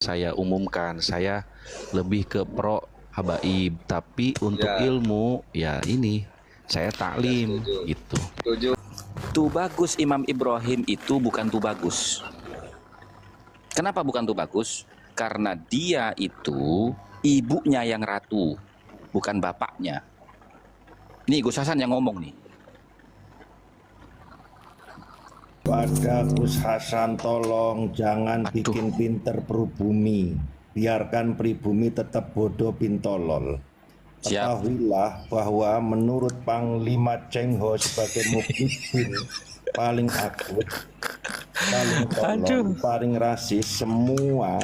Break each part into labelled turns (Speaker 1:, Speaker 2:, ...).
Speaker 1: Saya umumkan, saya lebih ke pro habaib, tapi untuk
Speaker 2: Ya,
Speaker 1: ilmu ya ini saya
Speaker 2: ya
Speaker 1: taklim
Speaker 2: setuju.
Speaker 1: gitu.
Speaker 2: Setuju.
Speaker 3: Tubagus Imam Ibrahim itu bukan Tubagus. Kenapa bukan Tubagus? Karena dia itu ibunya yang ratu, bukan bapaknya. Nih Gus Hasan yang ngomong nih.
Speaker 4: Pada Gus Hasan, tolong jangan
Speaker 1: Aduh.
Speaker 4: bikin pinter pribumi. Biarkan pribumi tetap bodoh pintolol.
Speaker 3: Siap.
Speaker 4: Ketahuilah bahwa menurut Panglima Cheng Ho sebagai Mukhiddin paling akut, paling tolol, paling rasis semua.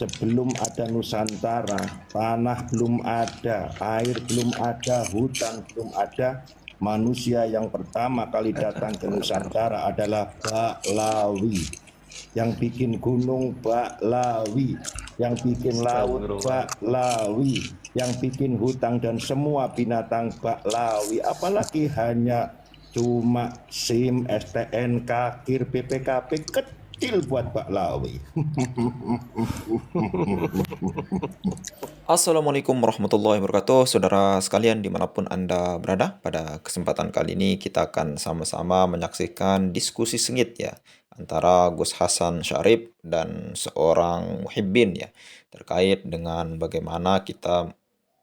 Speaker 4: Sebelum ada Nusantara, tanah belum ada, air belum ada, hutan belum ada. Manusia yang pertama kali datang ke Nusantara adalah Baklawi. Yang bikin gunung Baklawi, yang bikin laut Baklawi, yang bikin hutan dan semua binatang Baklawi. Apalagi hanya cuma SIM, STNK, KIR, BPKB kecil buat Baklawi.
Speaker 5: Assalamualaikum warahmatullahi wabarakatuh, saudara sekalian dimanapun Anda berada. Pada kesempatan kali ini kita akan sama-sama menyaksikan diskusi sengit ya antara Gus Hasan Syarif dan seorang muhibbin ya terkait dengan bagaimana kita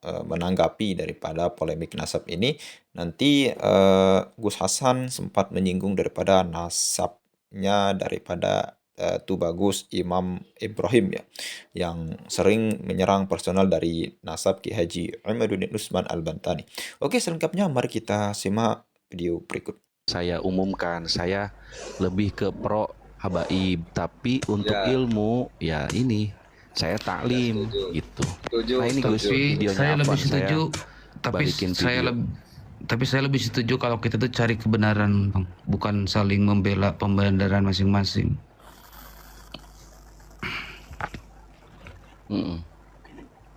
Speaker 5: menanggapi daripada polemik nasab ini. Nanti Gus Hasan sempat menyinggung daripada nasabnya daripada Tubagus Imam Ibrahim ya, yang sering menyerang personal dari nasab Ki Haji Imaduddin Usman Al-Bantani. Oke, selengkapnya mari kita simak video berikut.
Speaker 1: Saya umumkan, saya lebih ke pro habaib, tapi untuk
Speaker 2: Ya.
Speaker 1: ilmu ya ini saya taklim
Speaker 2: setuju.
Speaker 1: gitu.
Speaker 2: Setuju.
Speaker 1: Nah ini Gus,
Speaker 6: Tapi
Speaker 1: videonya
Speaker 6: saya
Speaker 1: apa?
Speaker 6: lebih setuju,
Speaker 1: balikin video.
Speaker 6: tapi saya lebih setuju kalau kita tuh cari kebenaran, Bang, bukan saling membela pembenaran masing-masing.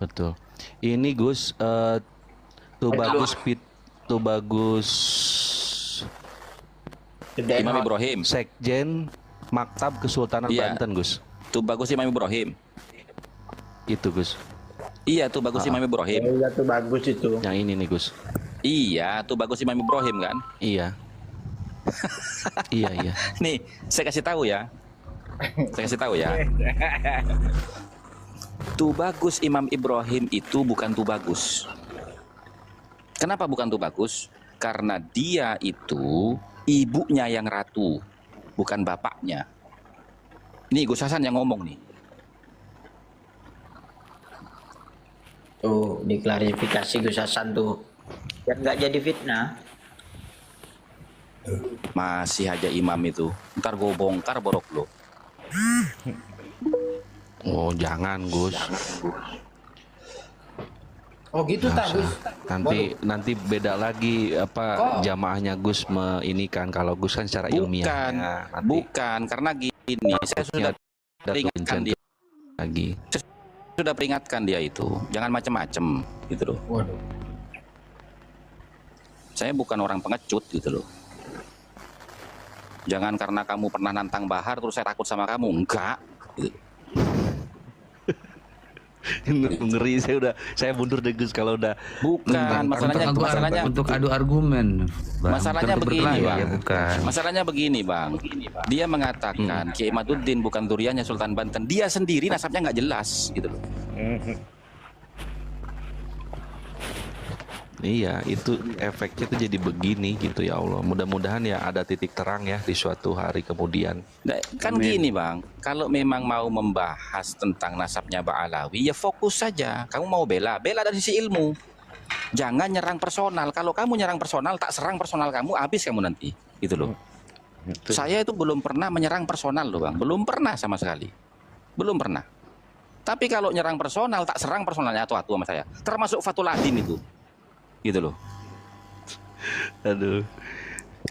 Speaker 1: Betul. Ini Gus, Tubagus
Speaker 3: Imam Ibrahim.
Speaker 1: Sekjen Maktab Kesultanan
Speaker 3: Iya.
Speaker 1: Banten, Gus.
Speaker 3: Tubagus Imam Ibrahim.
Speaker 1: Itu Gus.
Speaker 3: Iya, Tubagus Imam Ibrahim.
Speaker 7: Iya tuh bagus itu.
Speaker 1: Yang ini nih Gus.
Speaker 3: Iya, Tubagus Imam Ibrahim kan.
Speaker 1: Iya. Iya.
Speaker 3: Nih, saya kasih tahu ya. Tubagus Imam Ibrahim itu bukan Tubagus. Kenapa bukan Tubagus? Karena dia itu ibunya yang ratu, bukan bapaknya. Nih Gus Hasan yang ngomong nih.
Speaker 7: Tuh diklarifikasi Gus Hasan tuh. Biar nggak jadi fitnah.
Speaker 3: Masih aja imam itu. Ntar gue bongkar borok lo.
Speaker 1: Oh, jangan Gus.
Speaker 7: Oh gitu tak Gus?
Speaker 1: Nanti beda lagi apa jamaahnya Gus meinikan kalau Gus kan secara ilmiah.
Speaker 3: Bukan, karena gini, saya sudah peringatkan dia
Speaker 1: lagi.
Speaker 3: Sudah peringatkan dia itu, jangan macem-macem gitu loh.
Speaker 7: Waduh.
Speaker 3: Saya bukan orang pengecut gitu loh. Jangan karena kamu pernah nantang Bahar terus saya takut sama kamu, enggak. Gitu.
Speaker 1: Ngeri, saya mundur deh Gus kalau udah.
Speaker 3: Bukan, masalahnya
Speaker 6: untuk adu argumen, Bang.
Speaker 3: Masalahnya
Speaker 6: Untuk
Speaker 3: begini,
Speaker 6: berkelahi,
Speaker 3: Bang.
Speaker 6: ya, bukan.
Speaker 3: Masalahnya begini, Bang. Dia mengatakan Kiai Imaduddin bukan duriannya Sultan Banten. Dia sendiri nasabnya nggak jelas, gitu loh.
Speaker 1: Iya, itu efeknya tuh jadi begini gitu ya Allah. Mudah-mudahan ya ada titik terang ya di suatu hari kemudian.
Speaker 3: Nah, kan gini Bang, kalau memang mau membahas tentang nasabnya Ba'alawi, ya fokus saja. Kamu mau bela dari sisi ilmu. Jangan nyerang personal. Kalau kamu nyerang personal, tak serang personal kamu, habis kamu nanti. Gitu loh. Saya itu belum pernah menyerang personal loh Bang. Belum pernah sama sekali. Belum pernah. Tapi kalau nyerang personal, tak serang personalnya atu-atu sama saya. Termasuk Fathul Adin itu. Gitu loh.
Speaker 1: Aduh.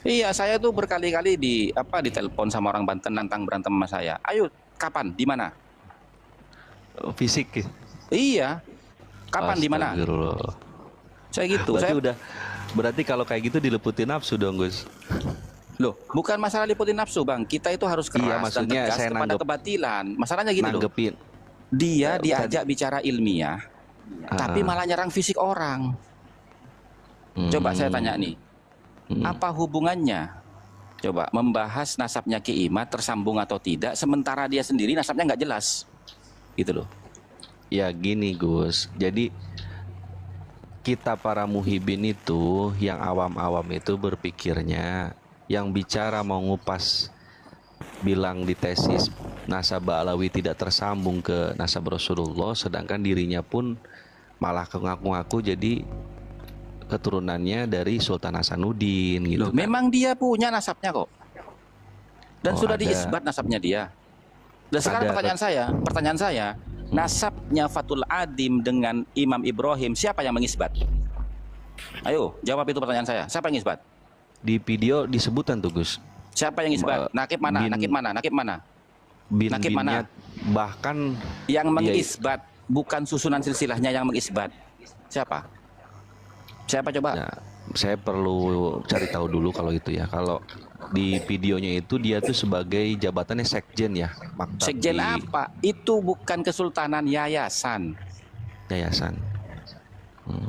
Speaker 3: Iya, saya tuh berkali-kali ditelepon sama orang Banten nantang berantem sama saya. Ayo, kapan? Di mana?
Speaker 1: Fisik ya?
Speaker 3: Iya. Kapan di mana?
Speaker 1: Astagfirullah.
Speaker 3: Saya gitu.
Speaker 1: Berarti kalau kayak gitu dileputin nafsu dong Gus.
Speaker 3: Loh, bukan masalah liputin nafsu, Bang. Kita itu harus keras
Speaker 1: Iya, maksudnya
Speaker 3: dan tegas
Speaker 1: saya
Speaker 3: kepada kebatilan. Masalahnya gini loh. Dia diajak bicara ilmiah, tapi
Speaker 1: Ah.
Speaker 3: malah nyerang fisik orang. Coba saya tanya nih, apa hubungannya? Coba membahas nasabnya Ki Imad tersambung atau tidak, sementara dia sendiri nasabnya nggak jelas, gitu loh.
Speaker 1: Ya gini Gus, jadi kita para muhibin itu, yang awam-awam itu berpikirnya, yang bicara mau ngupas bilang di tesis nasab Alawi tidak tersambung ke nasab Rasulullah, sedangkan dirinya pun malah ngaku-ngaku jadi keturunannya dari Sultan Hasanuddin gitu
Speaker 3: Loh,
Speaker 1: kan.
Speaker 3: memang dia punya nasabnya kok, dan
Speaker 1: Oh,
Speaker 3: sudah
Speaker 1: ada.
Speaker 3: diisbat nasabnya dia. Dan sekarang
Speaker 1: Ada.
Speaker 3: pertanyaan saya, nasabnya Fathul Adim dengan Imam Ibrahim, siapa yang mengisbat? Ayo, jawab itu pertanyaan saya. Siapa yang isbat?
Speaker 1: Di video disebutan tuh Gus.
Speaker 3: Siapa yang isbat? Nakib mana?
Speaker 1: Bin-
Speaker 3: Nakib mana? Nakib mana? Nakib
Speaker 1: Bin-binnya
Speaker 3: mana?
Speaker 1: bahkan
Speaker 3: Yang
Speaker 1: Iya.
Speaker 3: mengisbat, bukan susunan silsilahnya yang mengisbat. Siapa? Siapa coba?
Speaker 1: ya, saya perlu cari tahu dulu kalau itu ya. Kalau di videonya itu dia tuh sebagai jabatannya sekjen ya, maktab
Speaker 3: Sekjen
Speaker 1: di
Speaker 3: apa? Itu bukan kesultanan, yayasan.
Speaker 1: yayasan.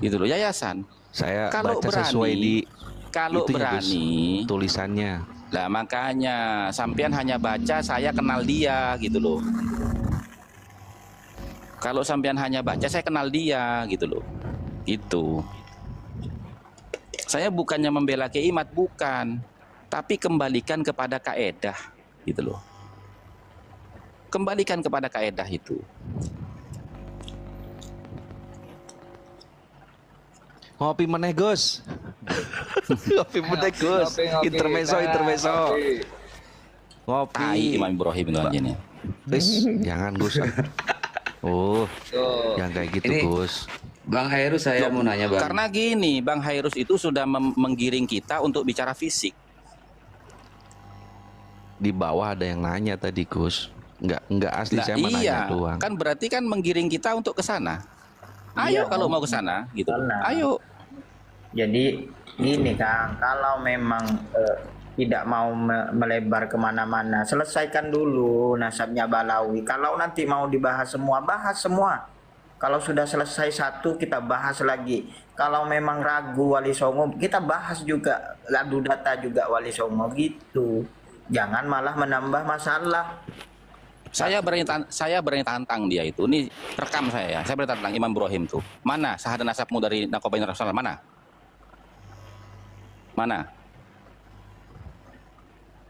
Speaker 3: Gitu loh, yayasan.
Speaker 1: Saya
Speaker 3: Kalau
Speaker 1: baca sesuai di
Speaker 3: kalau
Speaker 1: itunya, Gus,
Speaker 3: berani,
Speaker 1: tulisannya.
Speaker 3: lah makanya sampean hanya baca, saya kenal dia gitu loh. Kalau sampean hanya baca, saya kenal dia gitu loh. Gitu. Saya bukannya membela Kiai Imad, bukan. Tapi kembalikan kepada kaedah gitu loh. Kembalikan kepada kaedah itu.
Speaker 1: Ngopi meneh Gus. Ngopi meneh Gus. Intermezzo. Ngopi.
Speaker 3: Tai Imam Ibrahim itu aja nih.
Speaker 1: Wis, jangan Gus. Oh, yang kayak gitu
Speaker 6: Ini-
Speaker 1: Gus.
Speaker 6: Bang Hairul, saya mau nanya Bang.
Speaker 3: Karena gini, Bang Hairus itu sudah menggiring kita untuk bicara fisik.
Speaker 1: Di bawah ada yang nanya tadi Gus. Enggak asli,
Speaker 3: Nah,
Speaker 1: saya mau
Speaker 3: iya,
Speaker 1: nanya doang.
Speaker 3: kan berarti kan menggiring kita untuk ke sana. Ayo
Speaker 7: Iya.
Speaker 3: kalau mau ke sana gitu.
Speaker 7: Sana.
Speaker 3: Ayo.
Speaker 7: Jadi gini Kang, kalau memang tidak mau melebar kemana-mana, selesaikan dulu nasabnya Balawi. Kalau nanti mau dibahas semua, bahas semua. Kalau sudah selesai satu, kita bahas lagi. Kalau memang ragu Wali Songo, kita bahas juga. Adu data juga Wali Songo gitu. Jangan malah menambah masalah.
Speaker 3: Saya berani tantang dia itu. Ini rekam saya ya. Saya berani tantang Imam Ibrahim tuh. Mana syahadat nasabmu dari Narkoba Internasional? Mana? Mana?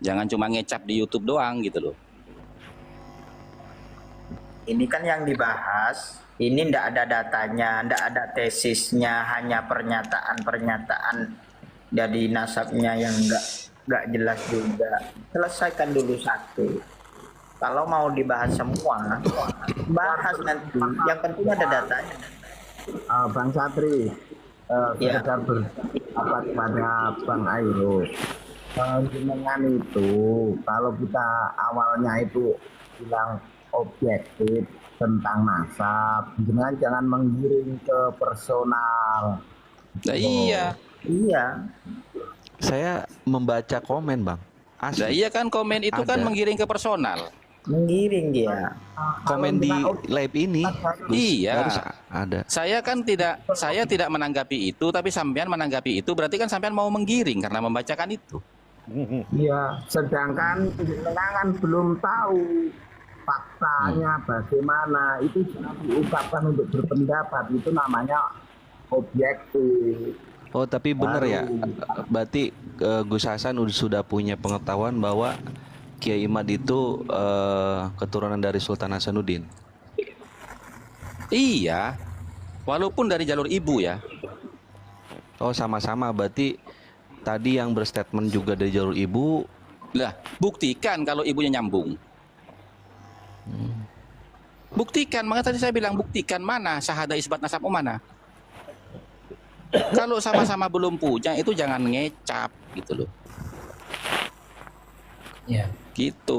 Speaker 3: Jangan cuma ngecap di YouTube doang gitu loh.
Speaker 7: Ini kan yang dibahas, ini ndak ada datanya, ndak ada tesisnya, hanya pernyataan-pernyataan dari nasabnya yang nggak jelas juga. Selesaikan dulu satu. Kalau mau dibahas semua, bahas nanti. Yang penting ada datanya.
Speaker 2: Bang Satri,
Speaker 7: Ya.
Speaker 2: sekedar berpendapat kepada Bang Airo. Jenengan itu, kalau kita awalnya itu bilang objektif tentang nasab, jenengan jangan menggiring ke personal.
Speaker 3: Nah, iya.
Speaker 7: Iya.
Speaker 1: Saya membaca komen Bang.
Speaker 3: Nah,
Speaker 1: Asli.
Speaker 3: iya kan komen itu kan
Speaker 1: Ada.
Speaker 3: menggiring ke personal.
Speaker 7: Menggiring dia.
Speaker 1: Komen di live ini. Gus,
Speaker 3: Iya.
Speaker 1: harus ada.
Speaker 3: Saya tidak menanggapi itu, tapi sampean menanggapi itu, berarti kan sampean mau menggiring karena membacakan itu.
Speaker 2: Iya, sedangkan jenengan belum tahu faktanya bagaimana. Itu jangan diungkapkan untuk berpendapat, itu namanya objektif.
Speaker 1: Oh, tapi benar ya. Berarti Gus Hasan sudah punya pengetahuan bahwa Kiai Imad itu keturunan dari Sultan Hasanuddin.
Speaker 3: Iya. Walaupun dari jalur ibu ya.
Speaker 1: Oh, sama-sama. Berarti tadi yang berstatement juga dari jalur ibu.
Speaker 3: Lah, buktikan kalau ibunya nyambung. Buktikan, makanya tadi saya bilang buktikan mana syahadah isbat nasabmu mana. Kalau sama-sama belum punya itu jangan ngecap gitu loh.
Speaker 8: Ya.
Speaker 3: Gitu.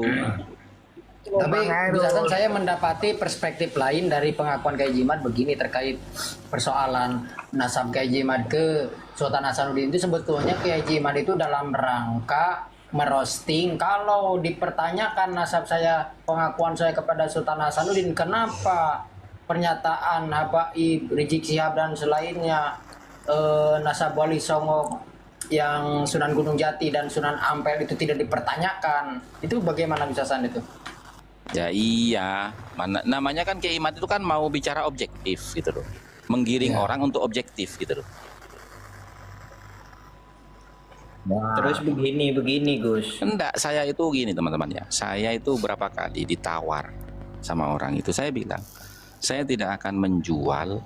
Speaker 8: Tapi misalkan saya mendapati perspektif lain dari pengakuan Kiai Jimat begini terkait persoalan nasab Kiai Jimat ke Sultan Hasanuddin itu, sebetulnya Kiai Jimat itu dalam rangka merosting. Kalau dipertanyakan nasab saya, pengakuan saya kepada Sultan Hasanuddin, kenapa pernyataan Habaib, Rizik Syihab dan selainnya, nasab Wali Songo yang Sunan Gunung Jati dan Sunan Ampel itu tidak dipertanyakan? Itu bagaimana bisa itu?
Speaker 3: Ya iya, namanya kan Kiai Imad itu kan mau bicara objektif gitu loh, menggiring orang untuk objektif gitu loh.
Speaker 7: Terus begini Gus.
Speaker 3: Enggak, saya itu gini teman-teman ya, saya itu berapa kali ditawar sama orang itu, saya bilang saya tidak akan menjual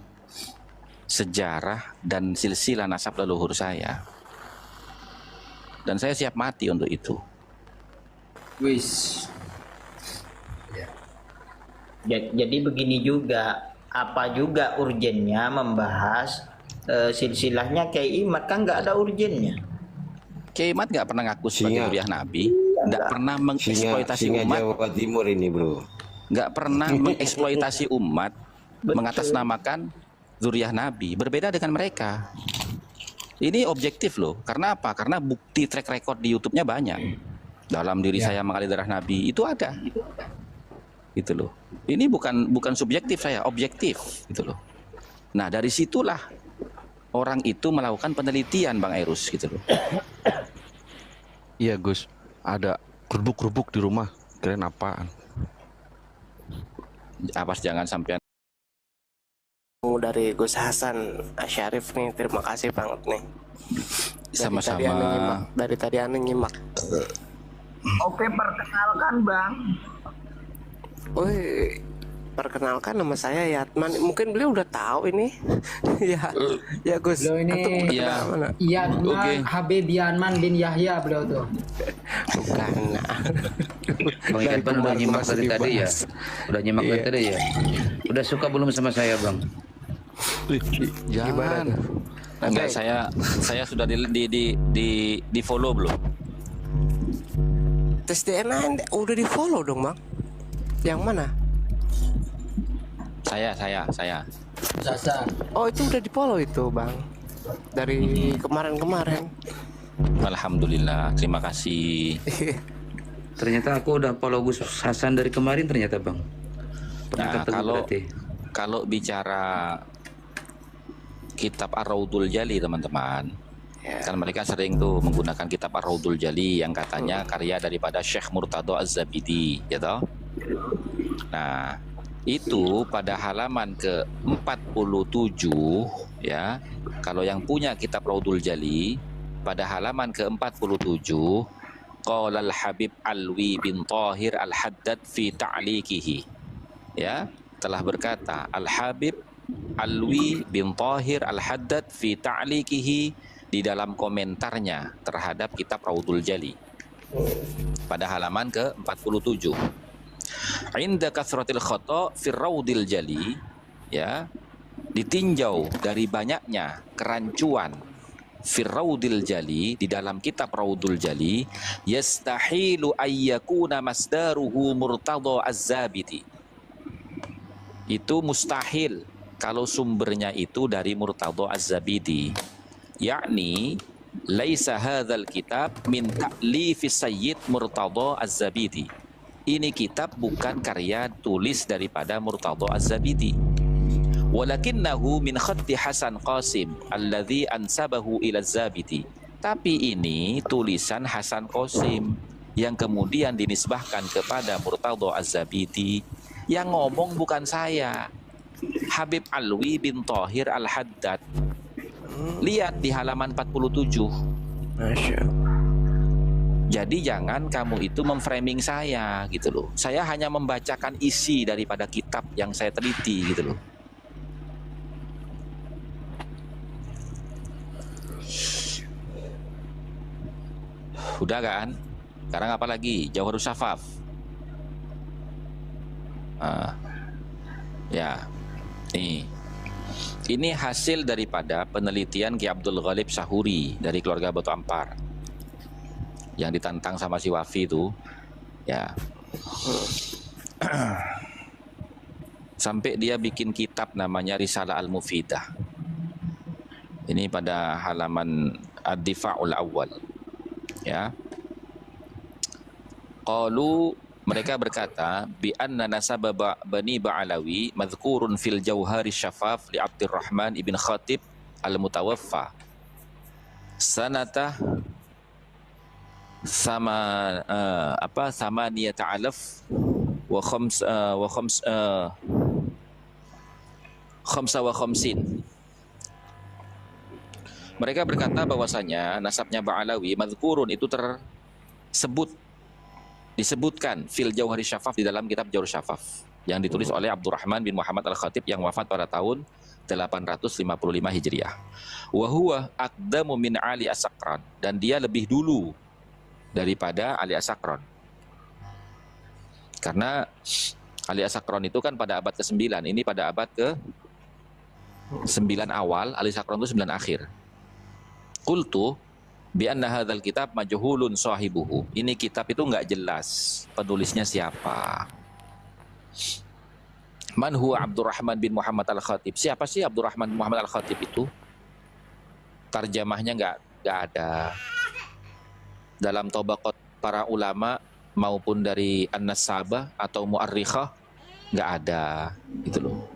Speaker 3: sejarah dan silsilah nasab leluhur saya, dan saya siap mati untuk itu.
Speaker 8: Wis.
Speaker 7: Jadi begini juga, apa juga urgennya membahas silsilahnya Kiai Imad, kan nggak ada urgennya.
Speaker 3: Kiai Imad nggak pernah ngaku sebagai zuriat Nabi, nggak pernah mengeksploitasi umat.
Speaker 9: Jawa Timur ini bro,
Speaker 3: Nggak pernah mengeksploitasi umat, mengatasnamakan zuriat Nabi. Berbeda dengan mereka. Ini objektif loh. Karena apa? Karena bukti track record di YouTube-nya banyak. Dalam diri saya mengalir darah Nabi itu ada. Gitu loh. Ini bukan subjektif saya, objektif gitu loh. Nah, dari situlah orang itu melakukan penelitian Bang Airus gitu loh.
Speaker 1: Iya Gus, ada kerubuk-kerubuk di rumah, keren apaan?
Speaker 3: Apas jangan sampai
Speaker 10: dari Gus Hasan Syarif nih, terima kasih banget nih.
Speaker 3: Sama-sama.
Speaker 10: Dari tadi Ane nyimak.
Speaker 2: Oke, perkenalkan Bang.
Speaker 10: Woi, perkenalkan nama saya Yatman. Mungkin beliau udah tahu ini. ya Gus.
Speaker 8: Beliau ini Yatman Habib Yanman bin Yahya beliau tuh.
Speaker 10: Bukan.
Speaker 6: Bang Yatman udah nyimak dari tadi ya. Udah nyimak dari tadi ya. Udah suka belum sama saya Bang?
Speaker 1: Jangan.
Speaker 3: Enggak, saya sudah di follow belum?
Speaker 10: Tes DNA udah di follow dong Bang. Yang mana?
Speaker 3: Saya.
Speaker 8: Sasa.
Speaker 10: Oh itu udah di follow itu Bang. Dari kemarin-kemarin.
Speaker 3: Alhamdulillah, terima kasih.
Speaker 6: Ternyata aku udah follow Gus Hasan dari kemarin ternyata Bang.
Speaker 3: Nah, kalau bicara kitab Ar-Raudul Jali teman-teman, kan mereka sering tuh menggunakan kitab Ar-Raudul Jali yang katanya karya daripada Syekh Murtado Az-Zabidi, ya toh? Nah, itu pada halaman ke-47 ya. Kalau yang punya kitab Raudul Jali pada halaman ke-47, qala al-Habib Alwi bin Tahir al-Haddad fi ta'liqihi. Ya, telah berkata Al-Habib Alwi bin Tahir al-Haddad fi ta'liqihi di dalam komentarnya terhadap kitab Raudul Jali pada halaman ke-47. Inda kathratil khata fi Raudil Jali, ya, ditinjau dari banyaknya kerancuan fi Raudil Jali di dalam kitab Raudul Jali, yastahilu ayyakuna masdaruhu Murtadha Az-Zabidi. Itu mustahil kalau sumbernya itu dari Murtadha Az-Zabidi, yakni laisa hadzal kitab min ta'lifi Sayyid Murtadha Az-Zabidi. Ini kitab bukan karya tulis daripada Murtadha Az-Zabidi. Walakinnahu min khatti Hasan Qasim alladhi ansabahu ila Az-Zabidi. Tapi ini tulisan Hasan Qasim yang kemudian dinisbahkan kepada Murtadha Az-Zabidi. Yang ngomong bukan saya, Habib Alwi bin Tahir al-Haddad. Lihat di halaman 47.
Speaker 10: Masya Allah.
Speaker 3: Jadi jangan kamu itu memframing saya gitu loh. Saya hanya membacakan isi daripada kitab yang saya teliti gitu loh. Udah kan? Sekarang apa lagi? Jawharus Syafaf. Ya, nih. Ini hasil daripada penelitian Ki Abdul Ghalib Sahuri dari keluarga Batu Ampar yang ditantang sama si Wafi itu, ya. Sampai dia bikin kitab namanya Risalah Al-Mufidah. Ini pada halaman Ad-Difa'ul Awwal, ya. Qalu, mereka berkata, bi anna nasab Bani Ba'alawi madhkurun fil Jauhari Syafaf li Abdurrahman ibn Khatib al-Mutawaffa sanata sama samaniyata alaf wa khamsa wa khamsin. Mereka berkata bahwasanya nasabnya Ba'alawi madhkurun itu disebutkan fil Jauhari Syafaf di dalam kitab Jauhar Syafaf yang ditulis oleh Abdurrahman bin Muhammad Al-Khatib yang wafat pada tahun 855 Hijriah. Wa huwa aqdamu min Ali As-Sakran, dan dia lebih dulu daripada Ali As-Sakran. Karena Ali As-Sakran itu kan pada abad ke-9, ini pada abad ke-9 awal, Ali As-Sakran itu 9 akhir. Qultu bi anna hadzal kitab majhulun sahibuhu. Ini kitab itu enggak jelas penulisnya siapa. Man huwa Abdurrahman bin Muhammad Al-Khatib? Siapa sih Abdurrahman bin Muhammad Al-Khatib itu? Tarjamahnya enggak ada. Dalam tabaqat para ulama maupun dari An-Nasabah atau Mu'arrikhah enggak ada, gitu loh.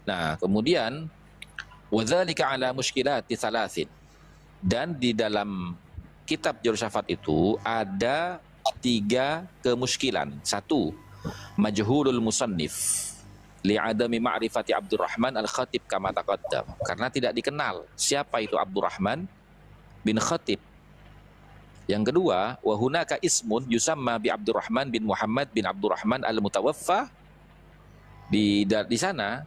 Speaker 3: Nah, kemudian wadzalika ala muskilati thalathin. Dan di dalam kitab Jauhar Syafaf itu ada 3 kemuskilan. 1, majhulul musannif li'adami ma'rifati Abdurrahman Al-Khatib kama taqaddam, karena tidak dikenal siapa itu Abdurrahman bin Khatib. Yang kedua, wa hunaka ismun yusamma bi Abdurrahman bin Muhammad bin Abdurrahman Al-Mutawaffa. Di sana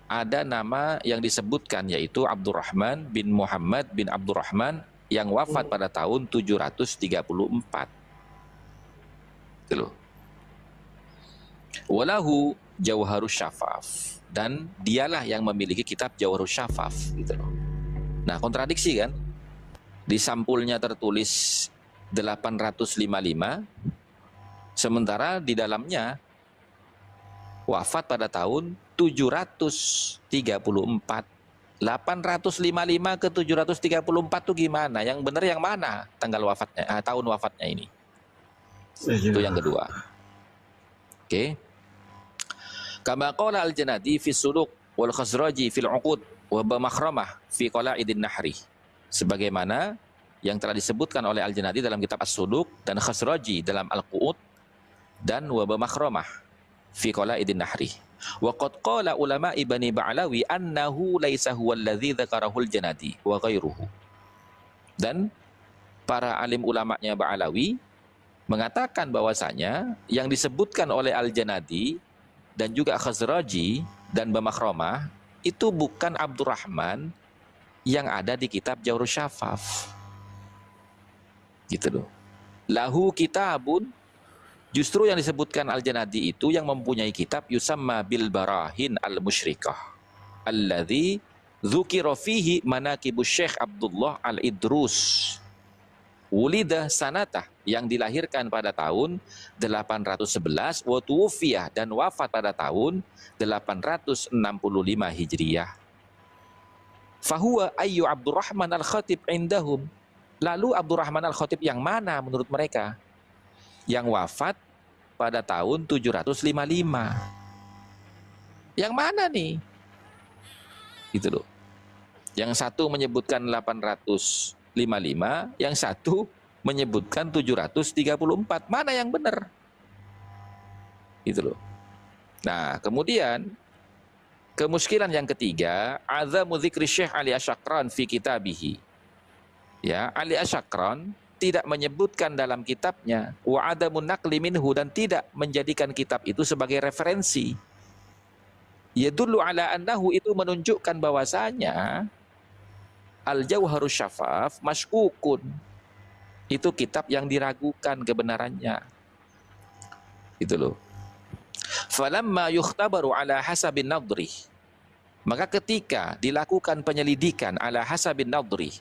Speaker 3: ada nama yang disebutkan, yaitu Abdurrahman bin Muhammad bin Abdurrahman yang wafat pada tahun 734. Gitu loh. Walahu Jauharus Syafaf, dan dialah yang memiliki kitab Jauharus Syafaf, gitu loh. Nah, kontradiksi kan? Di sampulnya tertulis 855, sementara di dalamnya wafat pada tahun 734. 855 ke 734 itu gimana? Yang benar yang mana tanggal wafatnya, tahun wafatnya ini? Itu yang kedua. Oke. Kama qala al-Janadi fi Suluk wal Khazraji fil Uqud wa Makhramah fi Qala'idin Nahri. Sebagaimana yang telah disebutkan oleh Al-Janadi dalam kitab As-Suluk dan Khazraji dalam Al-Qu'ud dan wa Makhramah fi Qala'idin Nahri. Wa qad qala ulama Bani Ba'alawi annahu laisa huwa alladhi dzakarahu al-Janadi wa ghairuhu. Dan para alim ulamanya Ba'alawi mengatakan bahwasanya yang disebutkan oleh Al-Janadi dan juga Khazraji dan Bamakhramah itu bukan Abdurrahman yang ada di kitab Jauharus Syafaf. Gitu loh. Lahu kitabun, justru yang disebutkan Al-Janadi itu yang mempunyai kitab yusamma bil barahin al-musyrikah alladzi dzukira fihi manaqibus Syekh Abdullah Al-Idrus wulida sanatah, yang dilahirkan pada tahun 811 wa tuwfiyah, dan wafat pada tahun 865 Hijriyah. Fahuwa ayyu Abdurrahman Al-Khatib indahum. Lalu Abdurrahman Al-Khatib yang mana menurut mereka? Yang wafat pada tahun 755. Yang mana nih? Gitu loh. Yang satu menyebutkan 855, yang satu menyebutkan 734. Mana yang benar? Gitu loh. Nah, kemudian kemuskilan yang ketiga, azamu dzikri Syekh Ali Asy-Syakran fi kitabihi. Ya, Ali Asy-Syakran tidak menyebutkan dalam kitabnya wa adamun naqli minhu, dan tidak menjadikan kitab itu sebagai referensi. Yadullu ala annahu, itu menunjukkan bahwasanya Al-Jauharus Syafaf masykukun, itu kitab yang diragukan kebenarannya. Itu loh. Falamma yukhtabaru ala hasabin nadri, maka ketika dilakukan penyelidikan ala hasabin nadri,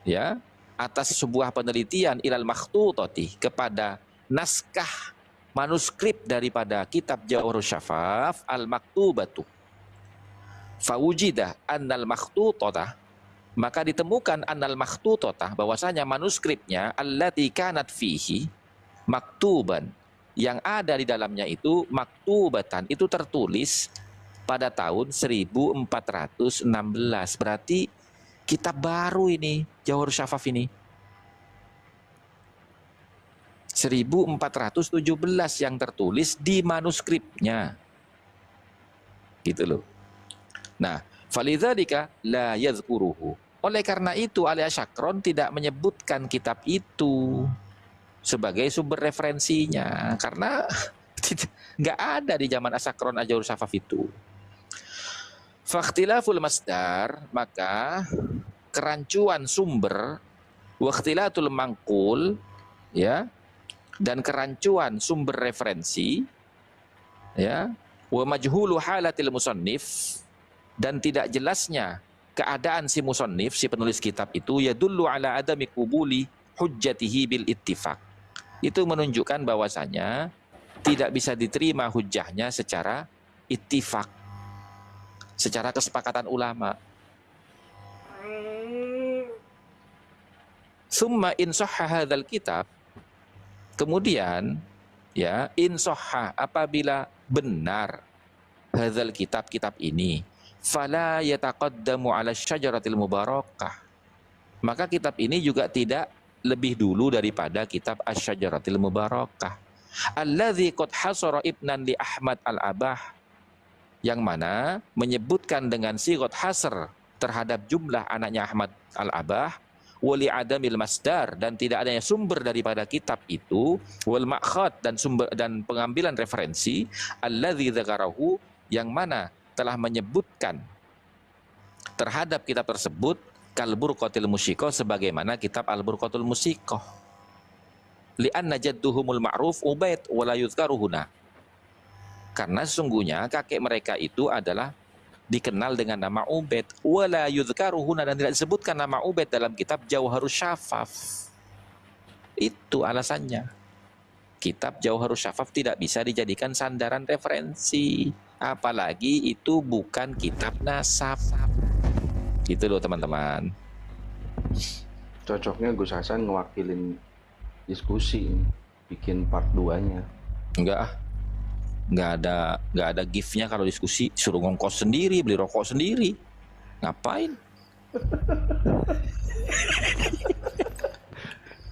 Speaker 3: ya, atas sebuah penelitian ilal makhtutati, kepada naskah manuskrip daripada kitab Jauharus Syafaf al-maktubatu, fawujida annal makhtutata, maka ditemukan annal makhtutotah, bahwasanya manuskripnya allati kanat fihi maktuban, yang ada di dalamnya itu maktubatan, itu tertulis pada tahun 1416. Berarti kitab baru ini, Jawhar Syafaf ini. 1417 yang tertulis di manuskripnya. Gitu loh. Nah, falidzalika la yadhkuruhu. Oleh karena itu Ali Asyakron tidak menyebutkan kitab itu sebagai sumber referensinya, karena nggak ada di zaman Asyakron Jawhar Syafaf itu. Fakhtilaful masdar, maka kerancuan sumber, wakhtilatul mangkul, ya, dan kerancuan sumber referensi, ya, wa majhulu halatil musannif, dan tidak jelasnya keadaan si musannif, si penulis kitab itu, yadullu ala adami qubuli hujjatihi bil ittifaq. Itu menunjukkan bahwasanya tidak bisa diterima hujjahnya secara ittifaq, secara kesepakatan ulama. Summa in sahha hadzal kitab, kemudian ya, in sahha, apabila benar hadzal kitab, kitab ini, fala yataqaddamu ala syajaratil mubarakah, maka kitab ini juga tidak lebih dulu daripada kitab Asy-Syajaratil Mubarakah alladzi qad hasara ibnan li Ahmad al-Abah, yang mana menyebutkan dengan sigat hasr terhadap jumlah anaknya Ahmad al-Abah, wali adamil masdar, dan tidak adanya sumber daripada kitab itu, wal ma'khad, dan sumber dan pengambilan referensi, alladzi dzakarahu, yang mana telah menyebutkan terhadap kitab tersebut, kal burqatil musyikoh, sebagaimana kitab al burqatul musyikoh, li'anna jadduhumul ma'ruf Ubaid wa la yuzkaruhuna, karena sesungguhnya kakek mereka itu adalah dikenal dengan nama Ubaid, wa la yuzkaruhuna, dan tidak disebutkan nama Ubaid dalam kitab Jawharus Syafaf. Itu alasannya. Kitab Jawharus Syafaf tidak bisa dijadikan sandaran referensi, apalagi itu bukan kitab nasab. Gitu loh teman-teman.
Speaker 1: Cocoknya Gus Hasan ngewakilin diskusi, bikin part 2-nya.
Speaker 3: Enggak ada gift-nya kalau diskusi, suruh ngongkos sendiri, beli rokok sendiri. Ngapain?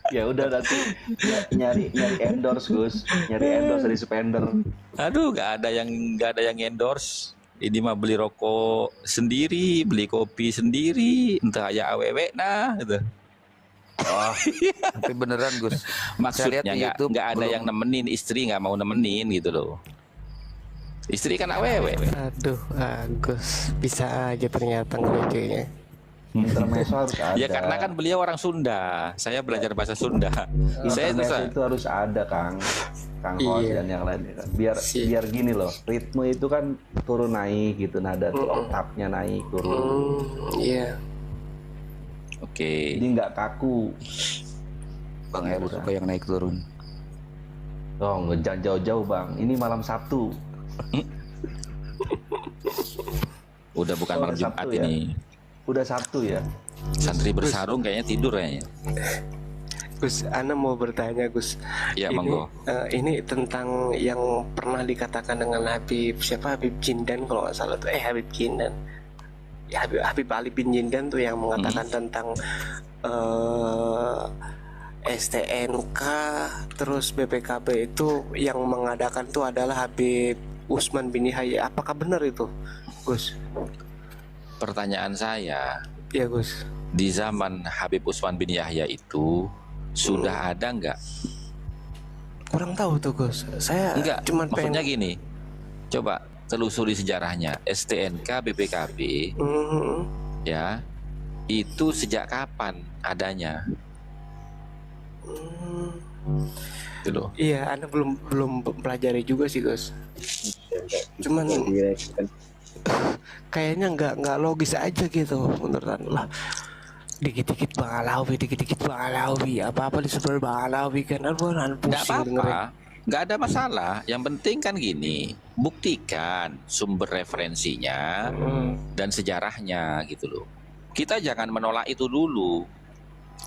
Speaker 1: Ya udah, nanti nyari endorse Gus, nyari endorse dari spender.
Speaker 3: Aduh, nggak ada yang endorse. Ini mah beli rokok sendiri, beli kopi sendiri, entah ya aww nah gitu.
Speaker 6: Oh, tapi beneran Gus.
Speaker 3: Maksudnya nggak ada
Speaker 6: belum-
Speaker 3: yang nemenin, istri nggak mau nemenin gitu loh. Istri kan aww.
Speaker 10: Aduh, Agus, bisa aja ternyata ngelucunya.
Speaker 1: Intermezzo harus ada.
Speaker 3: Ya karena kan beliau orang Sunda, saya belajar bahasa Sunda. Saya
Speaker 1: Intermezzo itu harus ada, Kang Hos
Speaker 10: Iya.
Speaker 1: dan yang lain kan. Biar gini loh, ritme itu kan turun naik gitu, nada oktavnya naik turun.
Speaker 10: Iya.
Speaker 3: Oke.
Speaker 1: Jadi nggak kaku.
Speaker 6: Bang Heru suka yang naik turun.
Speaker 1: Oh, ngejan jauh-jauh Bang. Ini malam Sabtu.
Speaker 3: Udah bukan malam Jumat
Speaker 1: Sabtu ya?
Speaker 3: ini.
Speaker 1: Udah Sabtu ya.
Speaker 3: Santri bersarung kayaknya tidur kayaknya.
Speaker 10: Gus, Ana mau bertanya Gus.
Speaker 3: Ya monggo.
Speaker 10: Ini tentang yang pernah dikatakan dengan Habib Jindan kalau nggak salah tuh, Habib Jindan. Ya, Habib Ali bin Jindan tuh yang mengatakan tentang STNK terus BPKB itu yang mengadakan tuh adalah Habib Utsman bin Yahya. Apakah benar itu, Gus?
Speaker 3: Pertanyaan saya,
Speaker 10: Ya Gus.
Speaker 3: di zaman Habib Utsman bin Yahya itu sudah ada nggak?
Speaker 10: Kurang tahu tuh Gus. Saya
Speaker 3: Enggak,
Speaker 10: cuman
Speaker 3: maksudnya
Speaker 10: pengen.
Speaker 3: gini, coba telusuri sejarahnya. STNK BPKB
Speaker 10: Mhm.
Speaker 3: ya, itu sejak kapan adanya? Gitu loh.
Speaker 10: Iya, Anda belum pelajari juga sih Gus. Cuman kayaknya nggak logis aja gitu menurut Anda lah. Dikit-dikit Bang Alawi, apa-apa disebut Bang Alawi kan, aduh Anda
Speaker 3: Nggak
Speaker 10: pusing dengerin.
Speaker 3: apa-apa, nggak ada masalah. Yang penting kan gini, buktikan sumber referensinya dan sejarahnya gitu loh. kita jangan menolak itu dulu.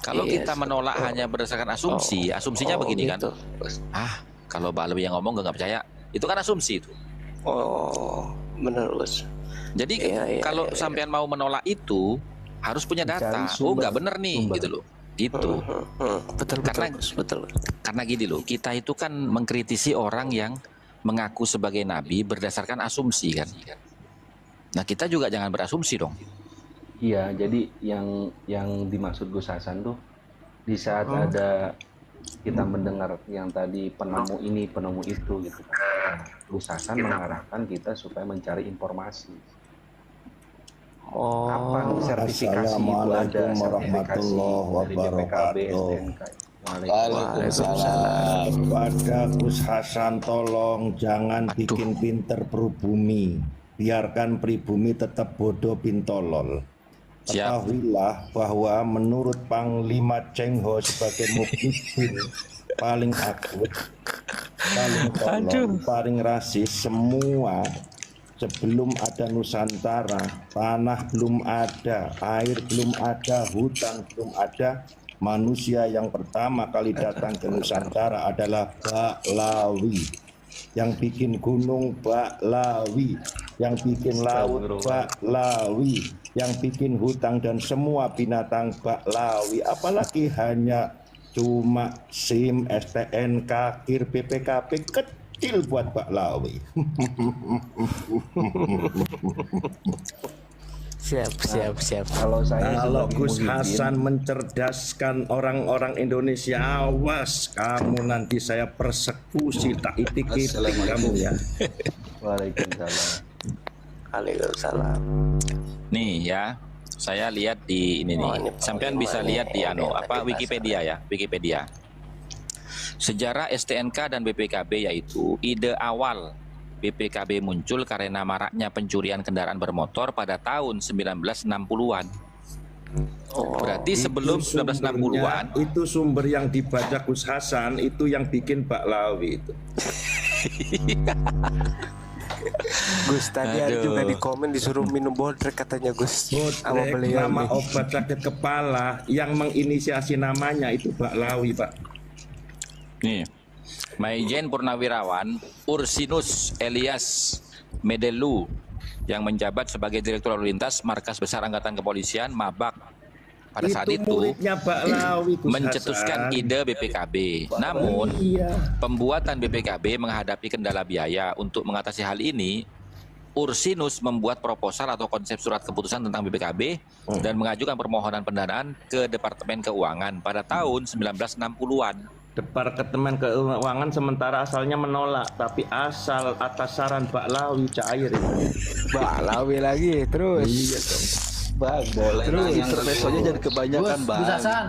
Speaker 3: Kalau
Speaker 10: Yes,
Speaker 3: kita menolak
Speaker 10: betul.
Speaker 3: hanya berdasarkan asumsi, asumsinya begini kan,
Speaker 10: gitu.
Speaker 3: kalau Mbak Alwi yang ngomong nggak percaya, itu kan asumsi itu.
Speaker 10: Oh, benar Gus.
Speaker 3: Jadi
Speaker 10: Iya,
Speaker 3: kalau
Speaker 10: iya.
Speaker 3: sampean mau menolak itu harus punya data.
Speaker 1: Dicari
Speaker 3: Oh
Speaker 1: sumber.
Speaker 3: nggak bener nih
Speaker 1: Sumber.
Speaker 3: gitu loh. Itu
Speaker 10: Betul,
Speaker 3: Karena-
Speaker 10: Gus, betul.
Speaker 3: karena gini loh, kita itu kan mengkritisi orang yang mengaku sebagai nabi berdasarkan asumsi kan. Nah kita juga jangan berasumsi dong.
Speaker 1: Iya, jadi yang dimaksud Gus Hasan tuh di saat ada kita mendengar yang tadi penemu ini, penemu itu gitu kan. Nah, Gus Hasan mengarahkan kita supaya mencari informasi. Kapan sertifikasi itu ada,
Speaker 4: Assalamualaikum
Speaker 1: sertifikasi
Speaker 4: warahmatullahi
Speaker 1: dari BPKB,
Speaker 4: wabarakatuh.
Speaker 1: STNK.
Speaker 4: Waalaikumsalam. Kepada Gus Hasan, tolong jangan
Speaker 3: Aduh.
Speaker 4: bikin pinter pribumi. Biarkan pribumi tetap bodoh pintolol.
Speaker 3: Siap.
Speaker 4: Ketahuilah bahwa menurut Panglima Cheng Ho sebagai Mukibin paling akut, paling tolol, paling rasis semua. Sebelum ada Nusantara, tanah belum ada, air belum ada, hutan belum ada. Manusia yang pertama kali datang ke Nusantara adalah Baklawi. Yang bikin gunung Baklawi, yang bikin laut Baklawi, yang bikin hutan dan semua binatang Baklawi. Apalagi hanya cuma SIM, STNK, KIR, BPKB kecil buat Baklawi.
Speaker 10: Siap.
Speaker 1: Kalau saya
Speaker 4: Kalau
Speaker 1: sebagai
Speaker 4: Gus
Speaker 1: Muhyiddin,
Speaker 4: Hasan mencerdaskan orang-orang Indonesia, awas kamu nanti saya persekusi, tak itik-itik kamu ya.
Speaker 1: Waalaikumsalam.
Speaker 10: Waalaikumsalam.
Speaker 3: Nih ya, saya lihat di ini nih.
Speaker 10: Oh, ini
Speaker 3: Sampean
Speaker 10: Panglima
Speaker 3: bisa
Speaker 10: nih.
Speaker 3: lihat di
Speaker 10: Ini
Speaker 3: apa
Speaker 10: tadi
Speaker 3: Wikipedia ya, Wikipedia. Sejarah STNK dan BPKB yaitu ide awal BPKB muncul karena maraknya pencurian kendaraan bermotor pada tahun 1960-an. Berarti sebelum
Speaker 4: Itu sumbernya,
Speaker 3: 1960-an
Speaker 4: itu sumber yang dibaca Gus Hasan, itu yang bikin Baklawi itu.
Speaker 10: Gus tadi ada
Speaker 3: Aduh.
Speaker 10: juga di komen disuruh minum bodrek katanya Gus. Sama
Speaker 4: Bodrek,
Speaker 10: beliau
Speaker 4: nama
Speaker 10: nih.
Speaker 4: obat sakit kepala yang menginisiasi namanya itu Baklawi, Pak.
Speaker 3: nih. Maijen Purnawirawan Ursinus Elias Medelu yang menjabat sebagai Direktur Lalu Lintas Markas Besar Angkatan Kepolisian Mabak pada saat itu
Speaker 4: muridnya Baklawi, Gus
Speaker 3: mencetuskan
Speaker 4: Hasan.
Speaker 3: ide BPKB. Namun
Speaker 4: Iya.
Speaker 3: pembuatan BPKB menghadapi kendala biaya. Untuk mengatasi hal ini, Ursinus membuat proposal atau konsep surat keputusan tentang BPKB dan mengajukan permohonan pendanaan ke Departemen Keuangan pada tahun 1960-an.
Speaker 4: Departemen Keuangan sementara asalnya menolak, tapi asal atas saran Baklawi cair itu.
Speaker 10: Baklawi lagi terus.
Speaker 4: Iya dong.
Speaker 1: Bang, boleh
Speaker 10: Terus,
Speaker 1: yang intermezzonya jadi kebanyakan,
Speaker 8: Gus Hasan,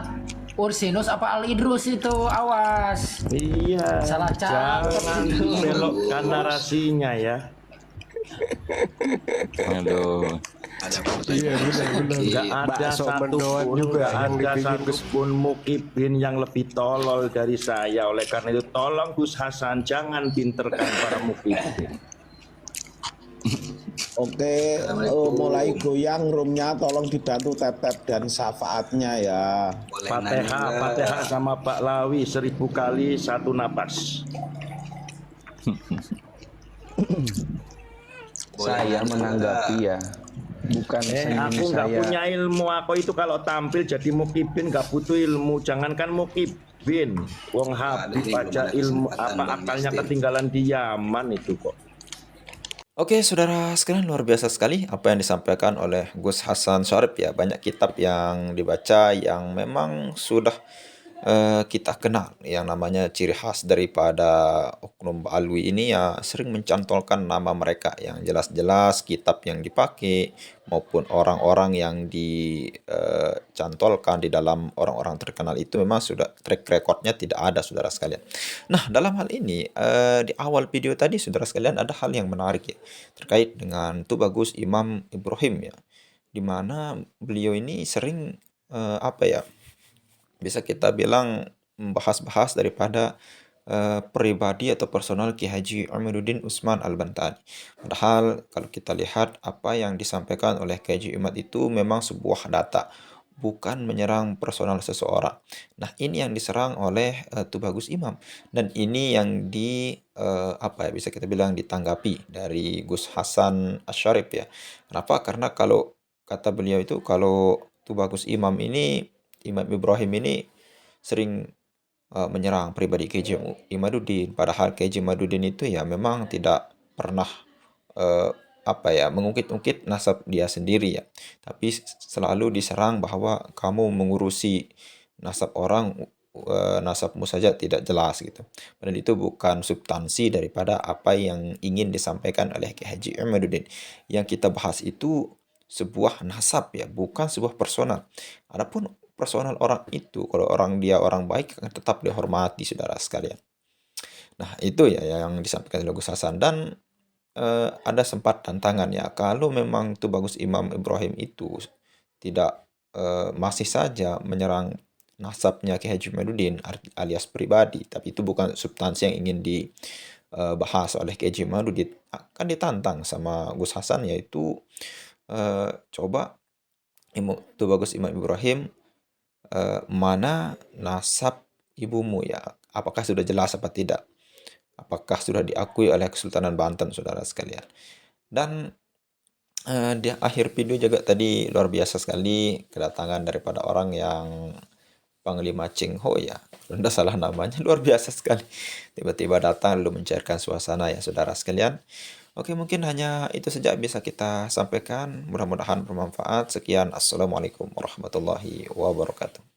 Speaker 8: Ursinus apa Al Idrus itu, awas.
Speaker 4: Iya.
Speaker 8: Salah cakep
Speaker 4: Jangan
Speaker 8: itu.
Speaker 4: belokkan narasinya ya.
Speaker 3: Aduh.
Speaker 10: Iya benar.
Speaker 4: Nggak ada
Speaker 10: Bakso mendoan
Speaker 4: satupun,
Speaker 10: juga
Speaker 4: nggak
Speaker 10: yang
Speaker 4: ada
Speaker 10: dibikin Gus.
Speaker 4: satupun Mukibin yang lebih tolol dari saya. Oleh karena itu tolong Gus Hasan jangan pinterkan para Mukibin.
Speaker 9: Oke, mulai goyang roomnya tolong dibantu tap-tap dan syafaatnya ya.
Speaker 4: Fatihah sama Baklawi 1000 kali satu napas.
Speaker 1: saya menanggapi ya, bukan seni
Speaker 4: Aku nggak
Speaker 1: saya.
Speaker 4: punya ilmu. Aku itu kalau tampil jadi Mukibin nggak butuh ilmu. Jangankan Mukibin, Wong Habib aja ilmu apa akalnya ketinggalan di Yaman itu kok.
Speaker 5: Oke, saudara sekalian, luar biasa sekali apa yang disampaikan oleh Gus Hasan Syarif ya. Banyak kitab yang dibaca yang memang sudah kita kenal, yang namanya ciri khas daripada oknum Alwi ini ya sering mencantolkan nama mereka yang jelas-jelas kitab yang dipakai maupun orang-orang yang dicantolkan di dalam orang-orang terkenal itu memang sudah track recordnya tidak ada, saudara sekalian. Nah, dalam hal ini di awal video tadi, saudara sekalian, ada hal yang menarik ya terkait dengan Tubagus Imam Ibrahim ya, dimana beliau ini sering bisa kita bilang membahas-bahas daripada pribadi atau personal Ki Haji Imaduddin Usman Al-Bantani. Padahal kalau kita lihat apa yang disampaikan oleh Ki Haji Imad itu memang sebuah data, bukan menyerang personal seseorang. Nah, ini yang diserang oleh Tubagus Imam, dan ini yang bisa kita bilang ditanggapi dari Gus Hasan Asyarif ya. Kenapa? Karena kalau kata beliau itu, kalau Tubagus Imam Ibrahim ini sering menyerang pribadi KJ Imaduddin, padahal KJ Imaduddin itu ya memang tidak pernah mengungkit-ungkit nasab dia sendiri ya, tapi selalu diserang bahwa kamu mengurusi nasab orang, nasabmu saja tidak jelas gitu. Padahal itu bukan substansi daripada apa yang ingin disampaikan oleh Ki Haji Imaduddin. Yang kita bahas itu sebuah nasab ya, bukan sebuah personal. Adapun personal orang itu, kalau dia orang baik akan tetap dihormati, saudara sekalian. Nah, itu ya yang disampaikan oleh Gus Hasan. Dan ada sempat tantangan ya, kalau memang Tubagus Imam Ibrahim itu tidak masih saja menyerang nasabnya Ki Haji Imaduddin alias pribadi, tapi itu bukan substansi yang ingin dibahas oleh Ki Haji Imaduddin, akan ditantang sama Gus Hasan, yaitu coba Tubagus Imam Ibrahim, mana nasab ibumu ya, apakah sudah jelas apa tidak, apakah sudah diakui oleh Kesultanan Banten, saudara sekalian. Dan di akhir video juga tadi luar biasa sekali kedatangan daripada orang yang Panglima Cheng Ho ya, udah salah namanya, luar biasa sekali. Tiba-tiba datang lalu mencairkan suasana ya, saudara sekalian. Oke, mungkin hanya itu saja bisa kita sampaikan. Mudah-mudahan bermanfaat. Sekian, Assalamualaikum warahmatullahi wabarakatuh.